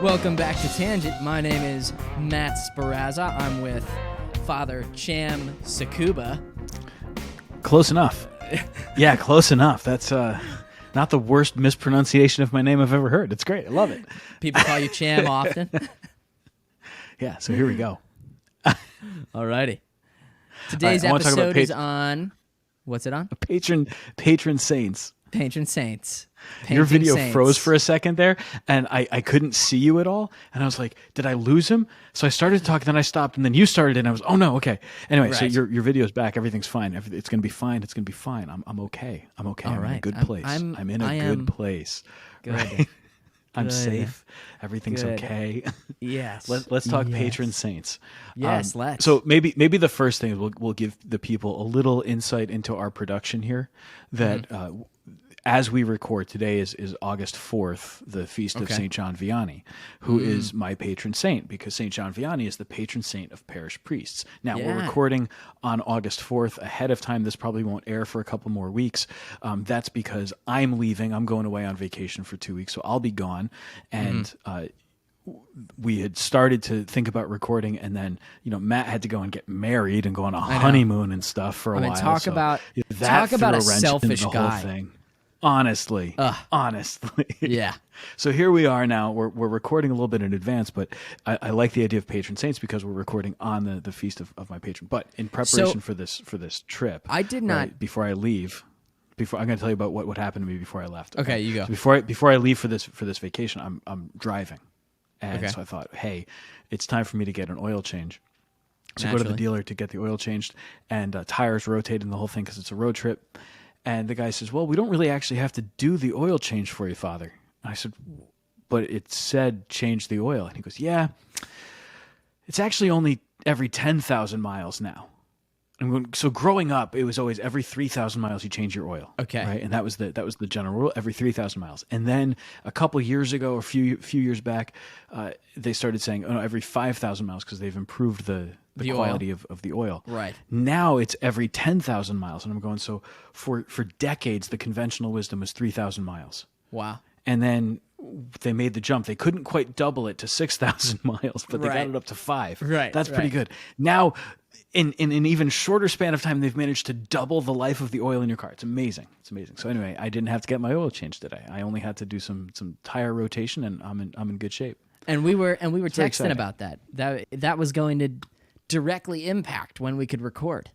Welcome back to Tangent. My name is Matt Sperrazza. I'm with Father Cham Kachuba. Close enough. Yeah, close enough. That's not the worst mispronunciation of my name I've ever heard. It's great. I love it. People call you Cham often. Yeah, so here we go. Alrighty. Today's episode is on... What's it on? Patron Saints. Patron Saints. Your video Saints. froze for a second there, and I couldn't see you at all. And I was like, did I lose him? So I started to talk, then I stopped, and then you started, and I was, oh no, okay. Anyway, Right. so your video's back. Everything's fine. It's going to be fine. It's going to be fine. I'm okay. I'm okay. All I'm in a right. good place. I'm in a good place. Good. Right? I'm Good. safe. Everything's Good. okay. Yes. Let's talk Yes. Patron Saints. Yes, let's. So maybe the first thing is we'll give the people a little insight into our production here. That as we record today is August 4th, the feast of Saint John Vianney, who is my patron saint, because Saint John Vianney is the patron saint of parish priests. Now we're recording on August 4th ahead of time. This probably won't air for a couple more weeks. That's because I'm leaving. I'm going away on vacation for 2 weeks, so I'll be gone. And we had started to think about recording, and then Matt had to go and get married and go on a honeymoon and stuff for a while. Talk about that a wrench selfish into the guy. whole thing. Honestly. Yeah. So here we are now. We're recording a little bit in advance, but I like the idea of patron saints because we're recording on the feast of my patron. But in preparation for this trip, I did not. Right, before I leave. I'm going to tell you about what happened to me before I left. Okay, you go. So before I leave for this vacation, I'm driving, and so I thought, hey, it's time for me to get an oil change. So I go to the dealer to get the oil changed, and tires rotating the whole thing because it's a road trip. And the guy says, well, we don't really actually have to do the oil change for you, Father. And I said, but it said change the oil. And he goes, yeah, it's actually only every 10,000 miles now. I'm going, so growing up, it was always every 3,000 miles you change your oil. Okay. Right? And that was the general rule, every 3,000 miles. And then a couple years ago, a few years back, they started saying, oh, no, every 5,000 miles because they've improved the quality of the oil. Right. Now it's every 10,000 miles. And I'm going, so for decades, the conventional wisdom was 3,000 miles. Wow. And then they made the jump. They couldn't quite double it to 6,000 miles, but they got it up to 5. Right. That's pretty good. Now, in an even shorter span of time, they've managed to double the life of the oil in your car. It's amazing. It's amazing. So anyway, I didn't have to get my oil changed today. I only had to do some tire rotation, and I'm in good shape. And we were texting exciting. about that. That was going to directly impact when we could record.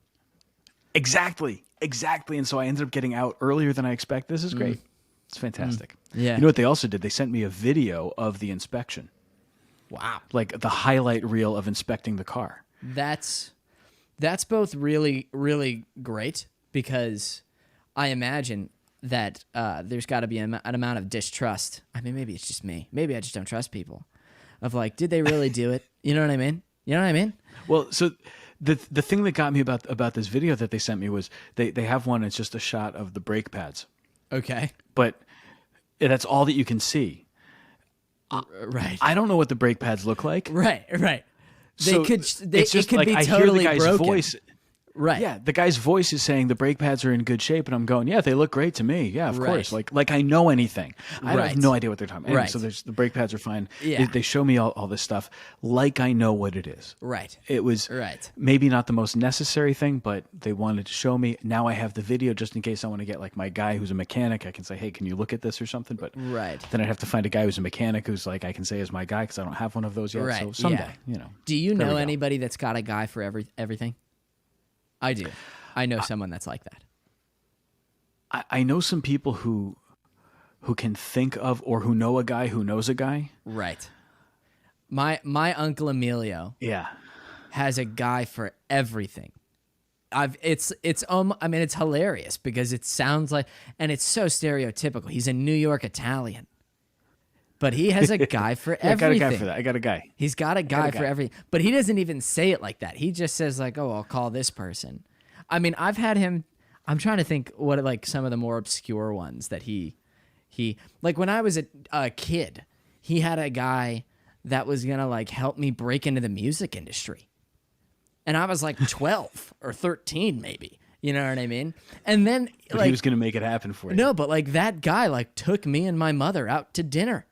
Exactly. And so I ended up getting out earlier than I expected. This is great. It's fantastic. Yeah. You know what they also did? They sent me a video of the inspection. Wow. Like the highlight reel of inspecting the car. That's both really, really great, because I imagine that there's got to be an amount of distrust. I mean, maybe it's just me. Maybe I just don't trust people. Of like, did they really do it? You know what I mean? Well, so the thing that got me about this video that they sent me was they have one. It's just a shot of the brake pads. Okay. But that's all that you can see. Right. I don't know what the brake pads look like. Right. So It could like be I totally hear the guy's broken. voice. Right. Yeah, the guy's voice is saying the brake pads are in good shape, and I'm going, yeah, they look great to me. Yeah, of course. Like I know anything. I have no idea what they're talking about. Anyway, Right. so the brake pads are fine. Yeah. They show me all this stuff like I know what it is. Right. It was maybe not the most necessary thing, but they wanted to show me. Now I have the video just in case I want to get like my guy who's a mechanic. I can say, hey, can you look at this or something? But then I'd have to find a guy who's a mechanic who's like I can say is my guy because I don't have one of those yet. Right. So someday, Do you know anybody that's got a guy for everything? I do. I know someone that's like that. I know some people who can think of or who know a guy who knows a guy. Right. My uncle Emilio has a guy for everything. It's hilarious because it sounds like, and it's so stereotypical. He's a New York Italian. But he has a guy for everything. I got a guy for that. I got a guy. He's got a guy for everything. But he doesn't even say it like that. He just says like, oh, I'll call this person. I mean, I've had him, I'm trying to think what like some of the more obscure ones that he like when I was a kid, he had a guy that was going to like help me break into the music industry. And I was like 12 or 13 maybe. You know what I mean? And then But he was going to make it happen for you. No, but like that guy like took me and my mother out to dinner,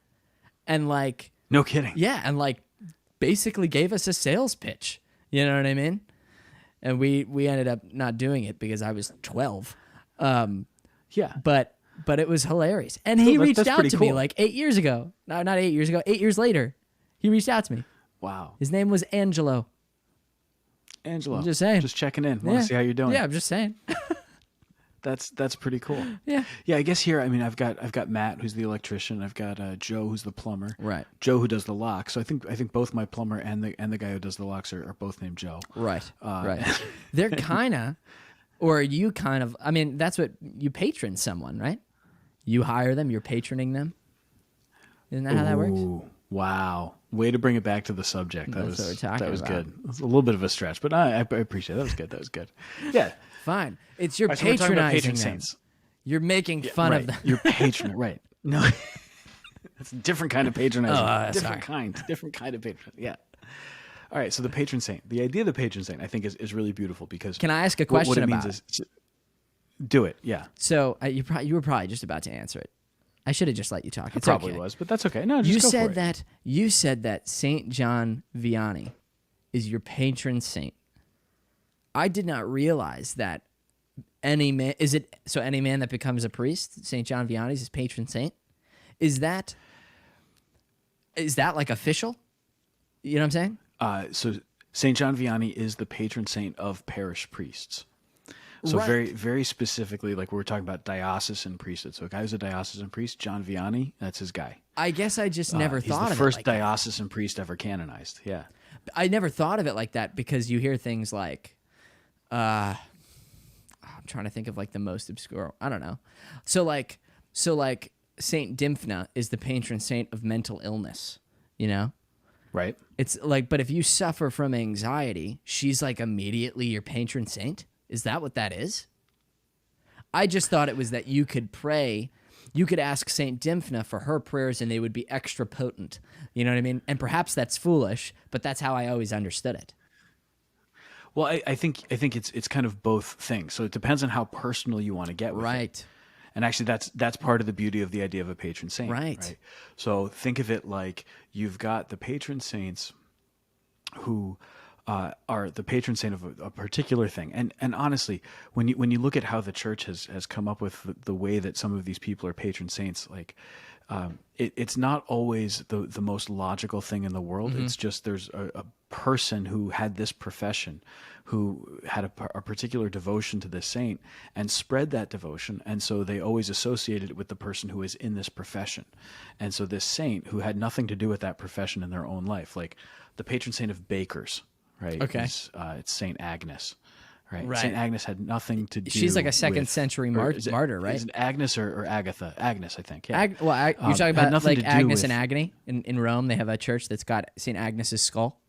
and like no kidding. Yeah, and like basically gave us a sales pitch. You know what I mean? And we ended up not doing it because I was 12. Yeah, but it was hilarious. And he reached out to me like 8 years ago. No, not 8 years ago. 8 years later, he reached out to me. Wow. His name was Angelo. Angelo. I'm just saying. Just checking in. Want to see how you're doing. Yeah, I'm just saying. That's pretty cool. Yeah. Yeah, I guess here, I mean, I've got Matt, who's the electrician. I've got Joe, who's the plumber. Right. Joe, who does the locks. So I think both my plumber and the guy who does the locks are both named Joe. Right. Right. They're kind of, or you kind of. I mean, that's what you patron someone, right? You hire them. You're patroning them. Isn't that how that works? Wow. Way to bring it back to the subject. That was good. It was a little bit of a stretch, but I appreciate it. That was good. Yeah. Fine. It's your Right, so we're talking about patronizing Patron them. Saints. You're making fun of them. You're patron, right. No. It's a different kind of patronizing. Different kind of patron. Yeah. All right, so the patron saint. The idea of the patron saint, I think, is really beautiful because... Can I ask a question what it about means is, do it, yeah. So you were probably just about to answer it. I should have just let you talk. It's probably okay. was, but that's okay. No, just go for it. You said that Saint John Vianney is your patron saint. I did not realize that any man that becomes a priest, Saint John Vianney is his patron saint. Is that like official? You know what I'm saying? So Saint John Vianney is the patron saint of parish priests. So Right. very, very specifically, like we were talking about diocesan priesthood. So a guy who's a diocesan priest, John Vianney, that's his guy. I guess I just never thought of it like He's the first diocesan priest ever canonized. Yeah. I never thought of it like that because you hear things like, I'm trying to think of like the most obscure. I don't know. So like Saint Dymphna is the patron saint of mental illness. You know, Right. it's like, but if you suffer from anxiety, she's like immediately your patron saint. Is that what that is? I just thought it was that you could pray. You could ask Saint Dymphna for her prayers and they would be extra potent. You know what I mean? And perhaps that's foolish, but that's how I always understood it. Well, I think it's kind of both things. So it depends on how personal you want to get with it. Right. And actually, that's part of the beauty of the idea of a patron saint. Right. So think of it like you've got the patron saints who are the patron saint of a particular thing. And honestly, when you look at how the church has come up with the way that some of these people are patron saints, like it's not always the most logical thing in the world. Mm-hmm. It's just there's a person who had this profession, who had a particular devotion to this saint and spread that devotion. And so they always associated it with the person who is in this profession. And so this saint who had nothing to do with that profession in their own life, like the patron saint of bakers, right? Okay. It's Saint Agnes. Right. Right. Saint Agnes had nothing to do. She's like a second century martyr, right? Is it Agnes or Agatha? Agnes, I think. Yeah. You're talking had about nothing like to do Agnes with- and Agony in Rome. They have a church that's got Saint Agnes's skull.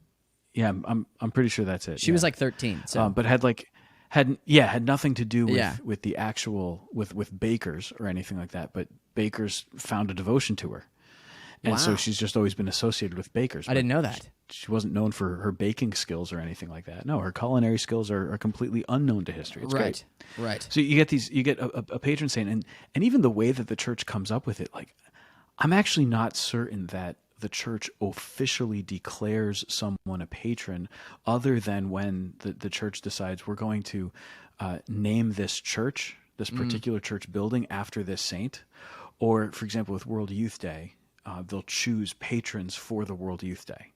Yeah, I'm pretty sure that's it. She was like 13, so but had nothing to do with the actual with bakers or anything like that. But bakers found a devotion to her, and so Wow. she's just always been associated with bakers. I didn't know that. She wasn't known for her baking skills or anything like that. No, her culinary skills are completely unknown to history. It's great. Right. So you get a patron saint, and even the way that the church comes up with it, like I'm actually not certain that the church officially declares someone a patron other than when the church decides we're going to name this church, this particular church building after this saint. Or, for example, with World Youth Day, they'll choose patrons for the World Youth Day.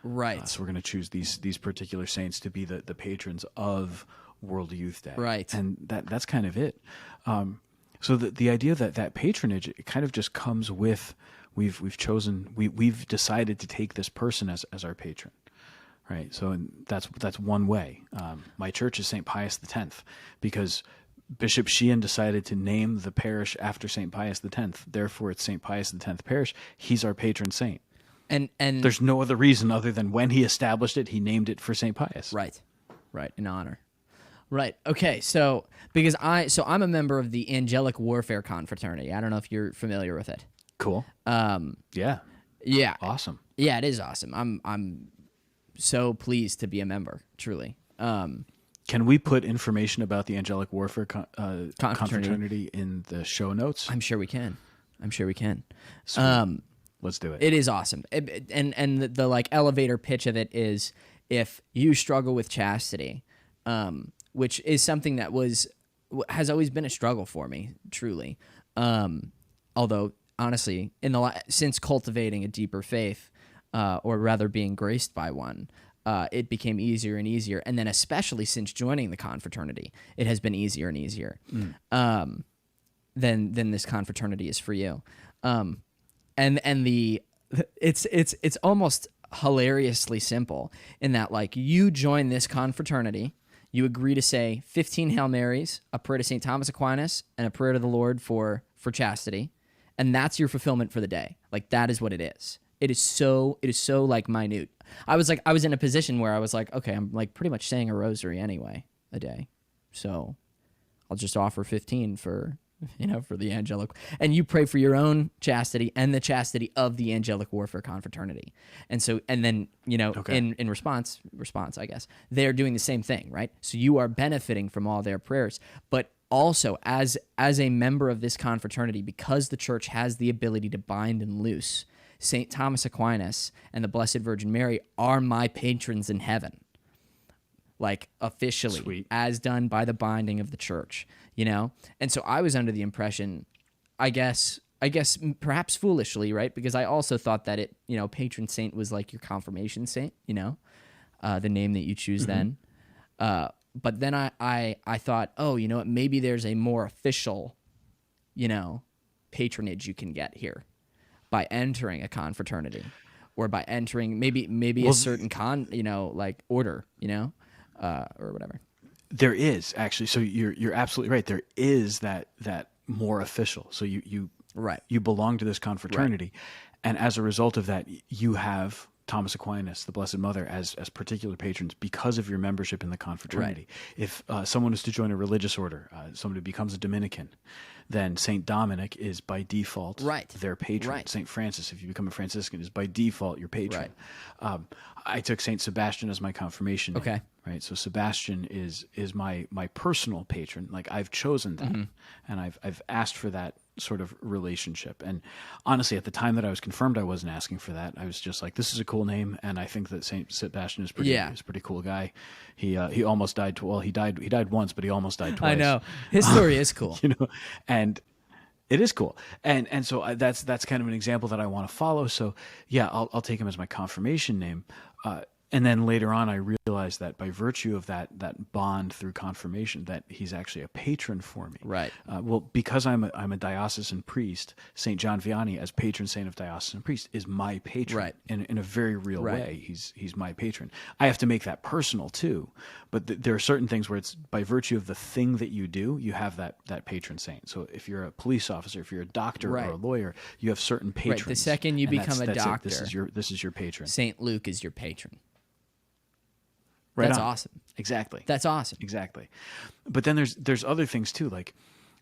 Right. So we're going to choose these particular saints to be the patrons of World Youth Day. Right. And that's kind of it. So the idea that patronage, it kind of just comes with we've decided to take this person as our patron, right? So that's one way. My church is St. Pius X because Bishop Sheehan decided to name the parish after St. Pius X. Therefore, it's St. Pius X parish. He's our patron saint. And There's no other reason other than when he established it, he named it for St. Pius. Right, in honor. Right. Okay. So I'm a member of the Angelic Warfare Confraternity. I don't know if you're familiar with it. Cool. Yeah. Yeah. Awesome. Yeah, it is awesome. I'm so pleased to be a member. Truly. Can we put information about the Angelic Warfare Confraternity in the show notes? I'm sure we can. Let's do it. It is awesome. And the like elevator pitch of it is, if you struggle with chastity, which is something that has always been a struggle for me, truly. Although honestly, since cultivating a deeper faith, or rather being graced by one, it became easier and easier. And then especially since joining the confraternity, it has been easier and easier. Than this confraternity is for you. It's almost hilariously simple in that, like, you join this confraternity, you agree to say 15 Hail Marys, a prayer to St. Thomas Aquinas, and a prayer to the Lord for chastity, and that's your fulfillment for the day. Like, that is what it is. It is so like minute. I was in a position where I was like, okay, I'm like pretty much saying a rosary anyway a day, so I'll just offer 15 for the angelic, and you pray for your own chastity and the chastity of the Angelic Warfare Confraternity. And then in response, I guess, they're doing the same thing, right? So you are benefiting from all their prayers, but also as a member of this confraternity, because the church has the ability to bind and loose, St. Thomas Aquinas and the Blessed Virgin Mary are my patrons in heaven. Like, officially. Sweet. As done by the binding of the church, And so I was under the impression, I guess perhaps foolishly, right? Because I also thought that Patron Saint was like your confirmation saint, the name that you choose then. But then I thought, oh, you know what? Maybe there's a more official, patronage you can get here by entering a confraternity, or by entering maybe a certain order, or whatever. There is actually. So you're absolutely right. There is that more official. So you belong to this confraternity, and as a result of that, you have Thomas Aquinas, the Blessed Mother, as particular patrons because of your membership in the confraternity. Right. If someone is to join a religious order, someone who becomes a Dominican, then Saint Dominic is by default their patron. Right. Saint Francis, if you become a Franciscan, is by default your patron. Right. I took Saint Sebastian as my confirmation name. Okay. Right. So Sebastian is my personal patron. Like, I've chosen that, and I've asked for that sort of relationship. And honestly, at the time that I was confirmed, I wasn't asking for that. I was just like, this is a cool name, and I think that Saint Sebastian is he's a pretty cool guy. He almost died. Well, he died once, but he almost died twice. I know, his story is cool. And it is cool. And so that's kind of an example that I want to follow. So yeah, I'll take him as my confirmation name. And then later on, I realized that by virtue of that bond through confirmation, that he's actually a patron for me. Right. Well, because I'm a diocesan priest, Saint John Vianney, as patron saint of diocesan priests, is my patron. Right. In a very real way. He's my patron. I have to make that personal too, but there are certain things where it's by virtue of the thing that you do, you have that patron saint. So if you're a police officer, if you're a doctor or a lawyer, you have certain patrons. Right. The second you become a doctor, this is your patron. Saint Luke is your patron. Right. That's on. awesome. Exactly. That's awesome. Exactly. But then there's other things too. Like,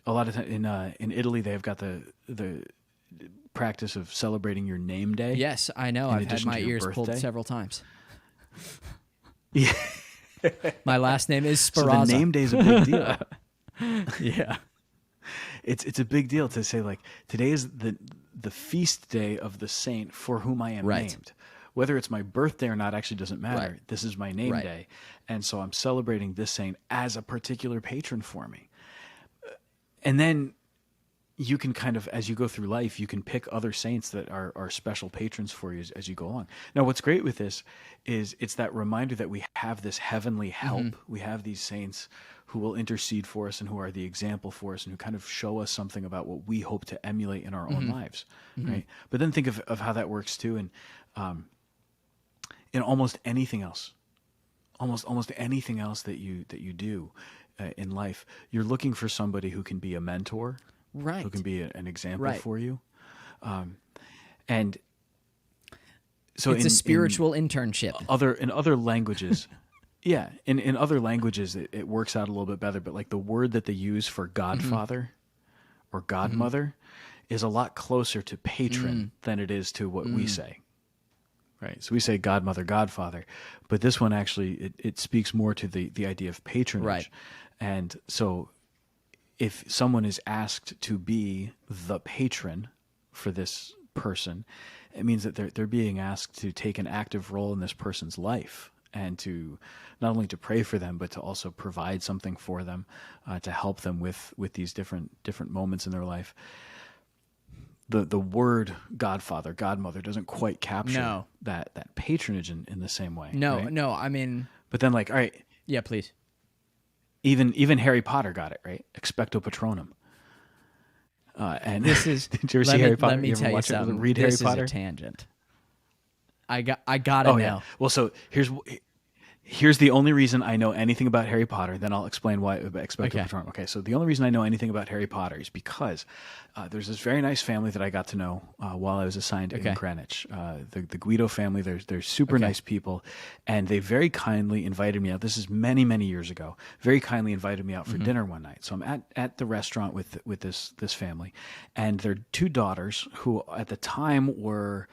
a lot of time in Italy, they've got the practice of celebrating your name day. Yes, I know. I've had my ears pulled several times. Yeah. My last name is Sperrazza. So the name day is a big deal. Yeah. It's a big deal to say, like, today is the feast day of the saint for whom I am named. Whether it's my birthday or not actually doesn't matter. Right. This is my name day. And so I'm celebrating this saint as a particular patron for me. And then you can kind of, as you go through life, you can pick other saints that are special patrons for you as you go on. Now, what's great with this is it's that reminder that we have this heavenly help. We have these saints who will intercede for us and who are the example for us and who kind of show us something about what we hope to emulate in our own lives. Right? But then think of how that works too. And in almost anything else, almost anything else that you do in life, you're looking for somebody who can be a mentor, who can be an example for you, and so it's a spiritual internship. In other languages, in other languages it works out a little bit better. But like the word that they use for godfather or godmother is a lot closer to patron than it is to what we say. Right. So we say godmother, godfather, but this one actually, it speaks more to the idea of patronage. Right. And so if someone is asked to be the patron for this person, it means that they're being asked to take an active role in this person's life, and to not only to pray for them, but to also provide something for them, to help them with these different moments in their life. The word godfather, godmother doesn't quite capture that patronage in the same way. No, right? no, I mean... But then, like, all right... Yeah, please. Even Harry Potter got it, right? Expecto Patronum. And this is... Did you ever see Harry Potter? Let me you ever tell you watch something. It? Read Harry Potter? This is a tangent. I got it now. Yeah. Well, so here's the only reason I know anything about Harry Potter. Then I'll explain why Expecto Patronum. Okay, so the only reason I know anything about Harry Potter is because there's this very nice family that I got to know while I was assigned in Greenwich. The Guido family. They're super nice people, and they very kindly invited me out. This is many years ago. Very kindly invited me out for dinner one night. So I'm at the restaurant with this family, and their two daughters, who at the time were,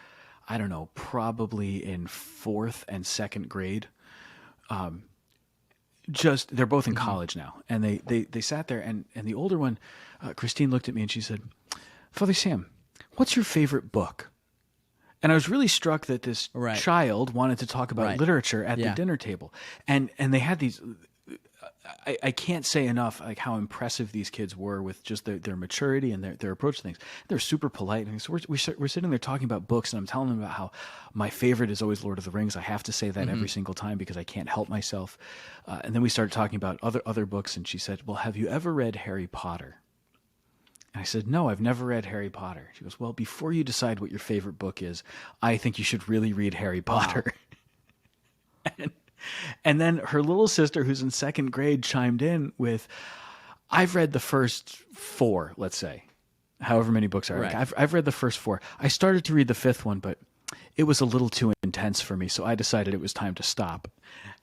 I don't know, probably in 4th and 2nd grade. They're both in college now, and they sat there, and the older one, Christine, looked at me and she said, "Father Sam, what's your favorite book?" And I was really struck that this child wanted to talk about literature at the dinner table, and they had these. I can't say enough like how impressive these kids were with just their maturity and their approach to things. They're super polite. And so we're sitting there talking about books, and I'm telling them about how my favorite is always Lord of the Rings. I have to say that every single time because I can't help myself. And then we started talking about other books, and she said, "Well, have you ever read Harry Potter?" And I said, "No, I've never read Harry Potter." She goes, "Well, before you decide what your favorite book is, I think you should really read Harry Potter." Wow. And then her little sister, who's in 2nd grade, chimed in with, "I've read the first 4, let's say, however many books are. Right. Like, I've read the first 4. I started to read the 5th one, but it was a little too intense for me, so I decided it was time to stop."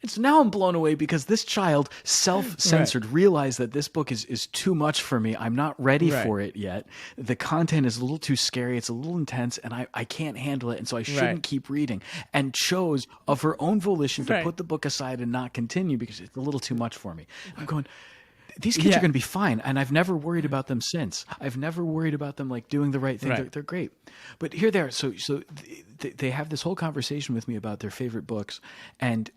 And so now I'm blown away because this child self-censored, realized that this book is too much for me. I'm not ready for it yet. The content is a little too scary. It's a little intense, and I can't handle it, and so I shouldn't keep reading. And chose of her own volition to put the book aside and not continue because it's a little too much for me. I'm going... These kids are going to be fine, and I've never worried about them since. I've never worried about them like doing the right thing. They're great. But here they are. So they have this whole conversation with me about their favorite books, and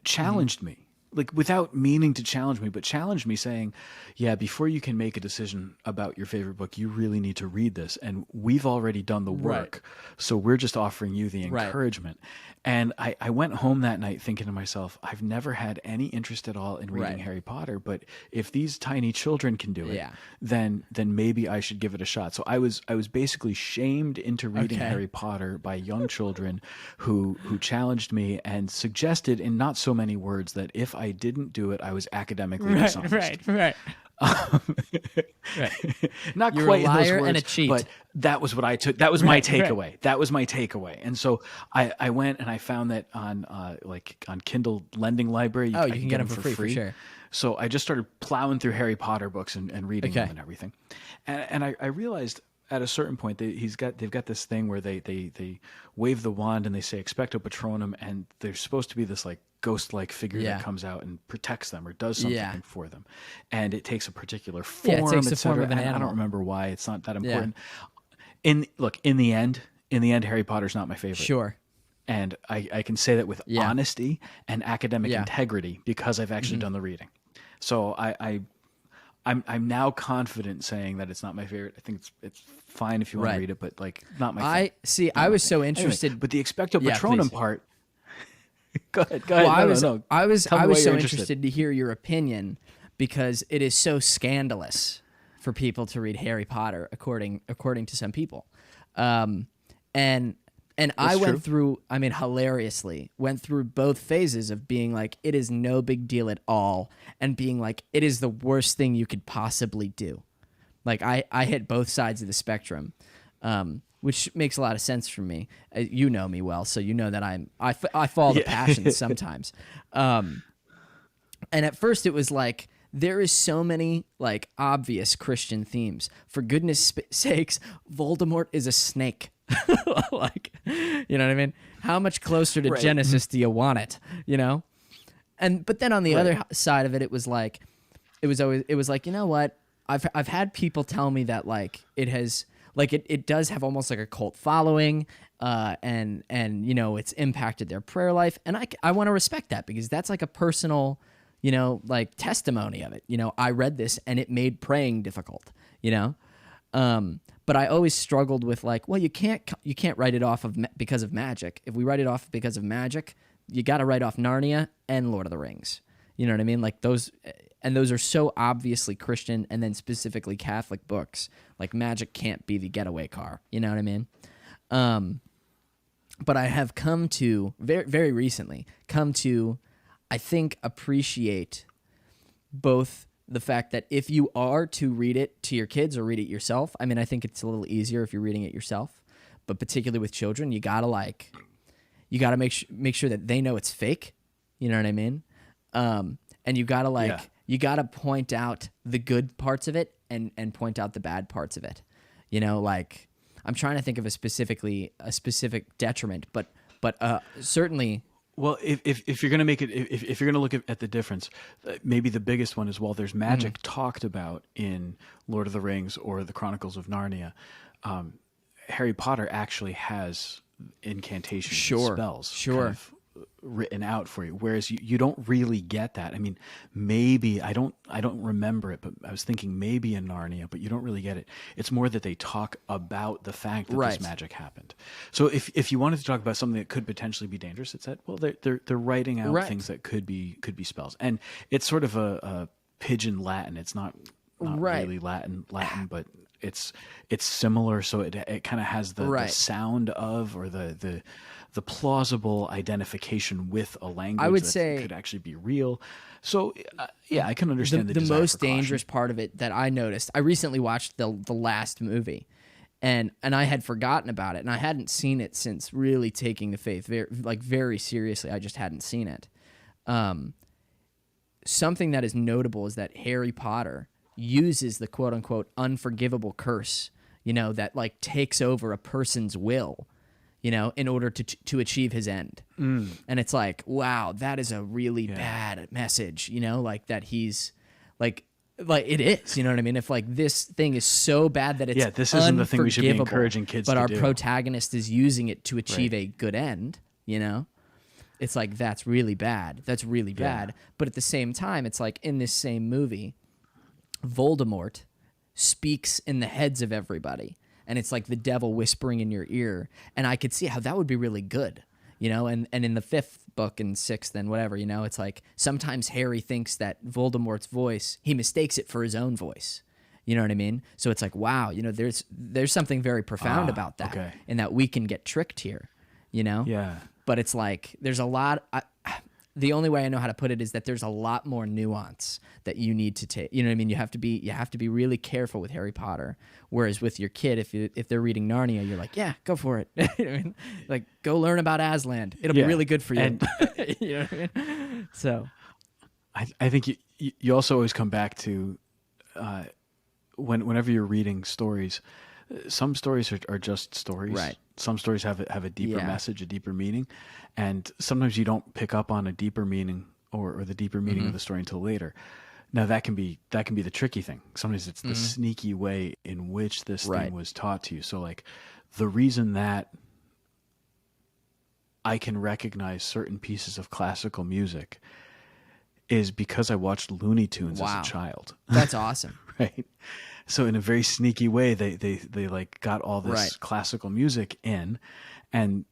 challenged me, like without meaning to challenge me, but challenged me saying, "Yeah, before you can make a decision about your favorite book, you really need to read this. And we've already done the work. So we're just offering you the encouragement." And I went home that night thinking to myself, I've never had any interest at all in reading Harry Potter, but if these tiny children can do it, then maybe I should give it a shot. So I was basically shamed into reading Harry Potter by young children who challenged me and suggested in not so many words that if I didn't do it, I was academically dishonest. Right. Not You're quite a liar in those words, and a cheat. but that was what I took. That was my takeaway. That was my takeaway. And so I went and I found that on Kindle Lending Library, you can get them for free for sure. So I just started plowing through Harry Potter books and reading them and everything. And I realized at a certain point they've got this thing where they wave the wand and they say Expecto Patronum, and there's supposed to be this like ghost-like figure that comes out and protects them or does something for them, and it takes a particular form. It takes the form of an animal. I don't remember why. It's not that important. In the end, Harry Potter's not my favorite. Sure. And I can say that with honesty and academic integrity because I've actually done the reading. So I'm now confident saying that it's not my favorite. I think it's fine if you want to read it, but like not my thing. I was so interested. Anyway, but the Expecto Patronum part. Go ahead. Well, I was so interested to hear your opinion because it is so scandalous for people to read Harry Potter, according to some people. And I went through, hilariously, went through both phases of being like, it is no big deal at all, and being like, it is the worst thing you could possibly do. Like, I hit both sides of the spectrum, which makes a lot of sense for me. You know me well, so you know that I follow the passions sometimes. And at first it was like, there is so many like obvious Christian themes. For goodness sakes, Voldemort is a snake. Like, you know what I mean? How much closer to Right. Genesis do you want it? You know? But then on the Right. other side of it, it was like, you know what? I've had people tell me that like it has like it does have almost like a cult following, and you know it's impacted their prayer life, and I want to respect that because that's like a personal, you know, like testimony of it. You know, I read this and it made praying difficult. You know, but I always struggled with like, well, you can't write it off because of magic. If we write it off because of magic, you got to write off Narnia and Lord of the Rings. You know what I mean? Like those are so obviously Christian and then specifically Catholic books. Like magic can't be the getaway car. You know what I mean? But I have come to very, very recently I think appreciate both the fact that if you are to read it to your kids or read it yourself, I mean, I think it's a little easier if you're reading it yourself, but particularly with children, you gotta make sure that they know it's fake. You know what I mean? And you gotta point out the good parts of it and point out the bad parts of it. You know, like I'm trying to think of a specific detriment, but certainly. Well, if you're going to make it, if you're going to look at the difference, maybe the biggest one is while there's magic talked about in Lord of the Rings or the Chronicles of Narnia, Harry Potter actually has incantations and spells kind of written out for you, whereas you don't really get that. I mean, maybe I don't remember it, but I was thinking maybe in Narnia, but you don't really get it. It's more that they talk about the fact that this magic happened. So if you wanted to talk about something that could potentially be dangerous, it's that, well, they're writing out things that could be spells, and it's sort of a pidgin Latin. It's not really Latin, but it's similar. So it kind of has the sound of, or the plausible identification with a language I would that say could actually be real. So yeah, I can understand the most dangerous part of it that I noticed. I recently watched the last movie, and I had forgotten about it, and I hadn't seen it since really taking the faith very seriously. I just hadn't seen it. Something that is notable is that Harry Potter uses the quote unquote unforgivable curse, you know, that like takes over a person's will, you know, in order to achieve his end. And it's like, wow, that is a really bad message, you know, like that he's like it is, you know what I mean? If like this thing is so bad that it's this isn't the thing we should be encouraging kids to do. But our protagonist is using it to achieve a good end, you know? It's like, that's really bad. That's really bad. But at the same time, it's like in this same movie, Voldemort speaks in the heads of everybody, and it's like the devil whispering in your ear, and I could see how that would be really good, you know. And in the fifth book and sixth and whatever, you know, it's like sometimes Harry thinks that Voldemort's voice, he mistakes it for his own voice, you know what I mean? So it's like, wow, you know, there's something very profound about that, and that we can get tricked here, you know. But it's like there's a lot. The only way I know how to put it is that there's a lot more nuance that you need to take. You know what I mean? You have to be really careful with Harry Potter. Whereas with your kid, if they're reading Narnia, you're like, yeah, go for it. You know what I mean? Like, go learn about Aslan. It'll be really good for you. And, you know what I mean? So, I think you also always come back to whenever you're reading stories. Some stories are just stories. Right. Some stories have a deeper message, a deeper meaning, and sometimes you don't pick up on a deeper meaning or the deeper meaning of the story until later. Now that can be the tricky thing. Sometimes it's the sneaky way in which this thing was taught to you. So like the reason that I can recognize certain pieces of classical music is because I watched Looney Tunes as a child. That's awesome. Right. So in a very sneaky way, they like got all this classical music in, and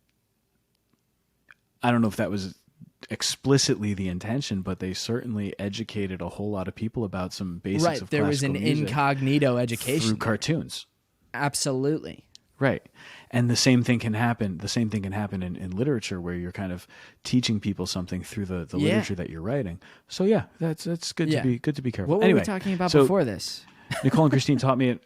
I don't know if that was explicitly the intention, but they certainly educated a whole lot of people about some basics of classical music. There was an incognito education through cartoons. Absolutely. Right. And the same thing can happen. The same thing can happen in literature, where you're kind of teaching people something through the literature that you're writing. So yeah, that's good to be careful. What were we talking about before this? Nicole and Christine taught me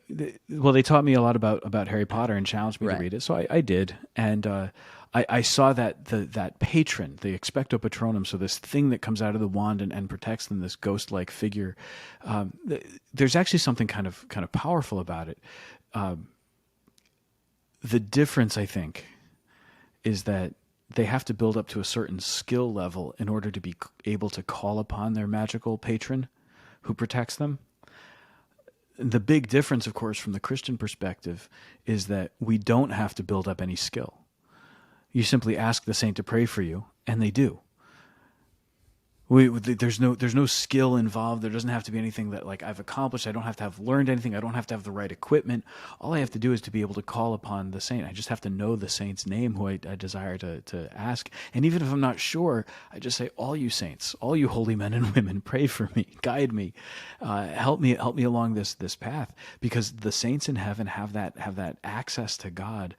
they taught me a lot about Harry Potter and challenged me to read it. So I did. And I saw that patron, the Expecto Patronum, so this thing that comes out of the wand and protects them, this ghost-like figure. There's actually something kind of powerful about it. The difference, I think, is that they have to build up to a certain skill level in order to be able to call upon their magical patron who protects them. The big difference, of course, from the Christian perspective is that we don't have to build up any skill. You simply ask the saint to pray for you, and they do. There's no skill involved. There doesn't have to be anything that like I've accomplished. I don't have to have learned anything. I don't have to have the right equipment. All I have to do is to be able to call upon the saint. I just have to know the saint's name who I desire to ask. And even if I'm not sure, I just say, all you saints, all you holy men and women, pray for me, guide me, help me along this path. Because the saints in heaven have that access to God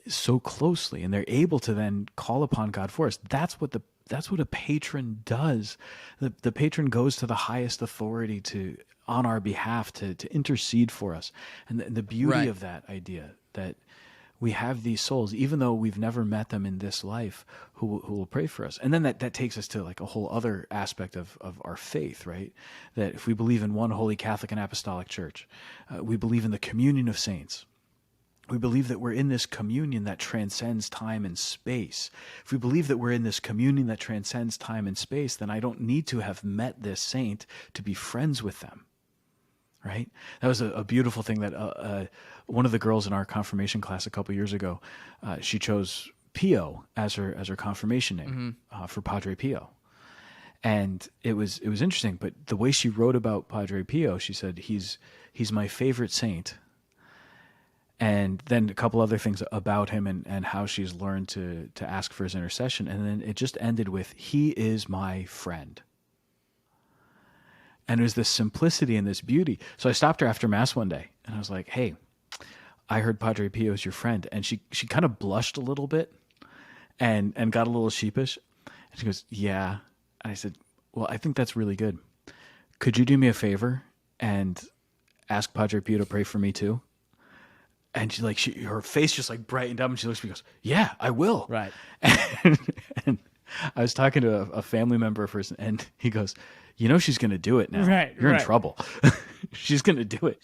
so closely, and they're able to then call upon God for us. That's what a patron does. The patron goes to the highest authority on our behalf to intercede for us. And the beauty of that idea that we have these souls, even though we've never met them in this life, who will pray for us. And then that takes us to like a whole other aspect of our faith, right? That if we believe in one holy Catholic and Apostolic Church, we believe in the communion of saints. We believe that we're in this communion that transcends time and space. If we believe that we're in this communion that transcends time and space, then I don't need to have met this saint to be friends with them, right? That was a beautiful thing that one of the girls in our confirmation class a couple years ago, she chose Pio as her confirmation name for Padre Pio. And it was interesting, but the way she wrote about Padre Pio, she said, he's my favorite saint. And then a couple other things about him and how she's learned to ask for his intercession. And then it just ended with, he is my friend. And there's this simplicity and this beauty. So I stopped her after Mass one day and I was like, hey, I heard Padre Pio is your friend. And she kind of blushed a little bit and got a little sheepish. And she goes, yeah. And I said, well, I think that's really good. Could you do me a favor and ask Padre Pio to pray for me too? And her face just like brightened up, and she looks at me and goes, yeah, I will. Right. And I was talking to a family member of hers, and he goes, she's going to do it now. Right. You're in trouble. She's going to do it.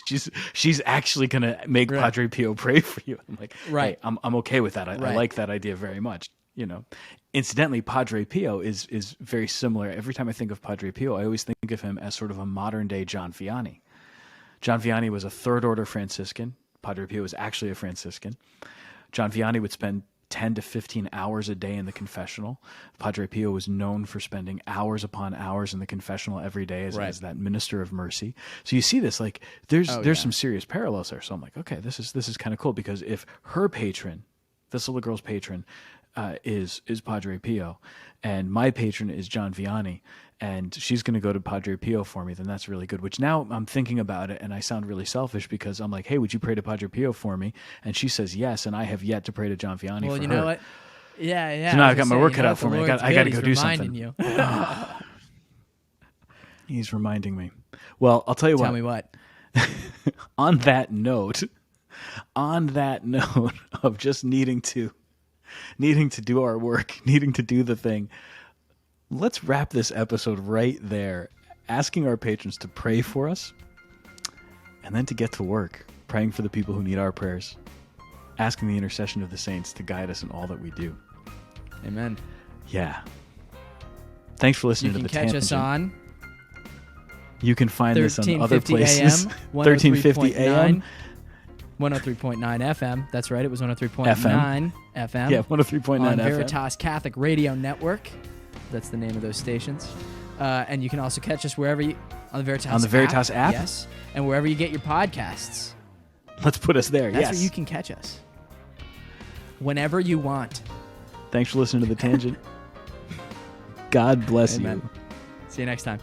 She's actually going to make Padre Pio pray for you. I'm like, hey, I'm okay with that. I like that idea very much. Incidentally, Padre Pio is very similar. Every time I think of Padre Pio, I always think of him as sort of a modern day John Vianney. John Vianney was a third order Franciscan. Padre Pio was actually a Franciscan. John Vianney would spend 10 to 15 hours a day in the confessional. Padre Pio was known for spending hours upon hours in the confessional every day as that minister of mercy. So you see this, like there's some serious parallels there. So I'm like, okay, this is kind of cool, because if her patron, this little girl's patron, is Padre Pio, and my patron is John Vianney, and she's going to go to Padre Pio for me, then that's really good. Which now I'm thinking about it, and I sound really selfish because I'm like, hey, would you pray to Padre Pio for me? And she says yes, and I have yet to pray to John Vianney for her. Well, you know what? Yeah. So now I've got my work cut out for me. I got to go do something. You. He's reminding me. Well, I'll tell you what. Tell me what. On that note of just needing to do our work, needing to do the thing, let's wrap this episode right there, asking our patrons to pray for us, and then to get to work, praying for the people who need our prayers, asking the intercession of the saints to guide us in all that we do. Amen. Yeah. Thanks for listening to The Tangent. You can catch us on. You can find this on other places. 1350 AM. 103.9 FM. That's right. It was 103.9 FM. Yeah, 103.9 on FM. Veritas Catholic Radio Network. That's the name of those stations. And you can also catch us wherever you on the Veritas app. Yes, and wherever you get your podcasts. Let's put us there. That's where you can catch us. Whenever you want. Thanks for listening to The Tangent. God bless Amen. you. See you next time.